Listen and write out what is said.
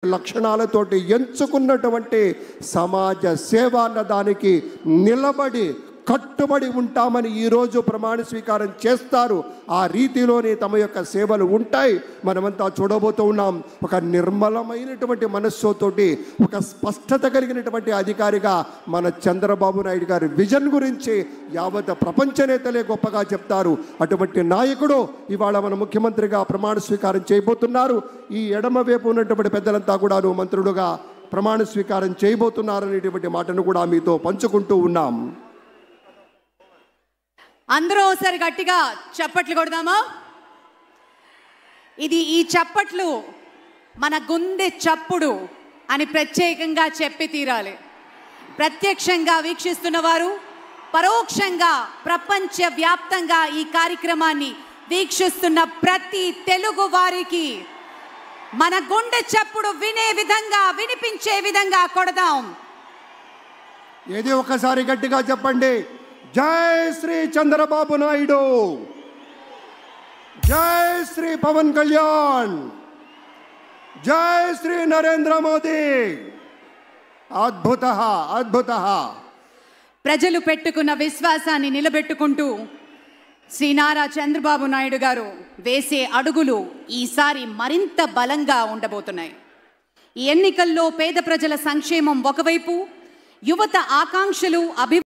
లక్షణాలతోటి ఎంచుకున్నటువంటి సమాజ సేవ అన్న దానికి నిలబడి కట్టుబడి ఉంటామని ఈరోజు ప్రమాణ స్వీకారం చేస్తారు. ఆ రీతిలోనే తమ యొక్క సేవలు ఉంటాయి. మనమంతా చూడబోతూ ఉన్నాం. ఒక నిర్మలమైనటువంటి మనస్సుతోటి ఒక స్పష్టత కలిగినటువంటి అధికారిగా మన చంద్రబాబు నాయుడు గారి విజన్ గురించి యావత్ ప్రపంచ నేతలే గొప్పగా చెప్తారు. అటువంటి నాయకుడు ఇవాళ మన ముఖ్యమంత్రిగా ప్రమాణ స్వీకారం చేయబోతున్నారు. ఈ ఎడమ వైపు ఉన్నటువంటి పెద్దలంతా కూడాను మంత్రులుగా ప్రమాణ స్వీకారం చేయబోతున్నారనేటువంటి మాటను కూడా మీతో పంచుకుంటూ ఉన్నాం. అందరూ ఒకసారి గట్టిగా చప్పట్లు కొడదామా? ఈ చప్పట్లు మన గుండె చప్పుడు అని ప్రత్యేకంగా చెప్పి తీరాలి. ప్రత్యక్షంగా వీక్షిస్తున్న వారు, పరోక్షంగా ప్రపంచ వ్యాప్తంగా ఈ కార్యక్రమాన్ని వీక్షిస్తున్న ప్రతి తెలుగు వారికి మన గుండె చప్పుడు వినే విధంగా, వినిపించే విధంగా కొడదాం. ఏది ఒకసారి గట్టిగా చెప్పండి. జై శ్రీ చంద్రబాబు నాయుడు, జై శ్రీ పవన్ కళ్యాణ్, జై శ్రీ నరేంద్ర మోదీ. అద్భుత అద్భుత. ప్రజలు పెట్టుకున్న విశ్వాసాన్ని నిలబెట్టుకుంటూ శ్రీ నారా చంద్రబాబు నాయుడు గారు వేసే అడుగులు ఈసారి మరింత బలంగా ఉండబోతున్నాయి. ఈ ఎన్నికల్లో పేద ప్రజల సంక్షేమం ఒకవైపు, యువత ఆకాంక్షలు,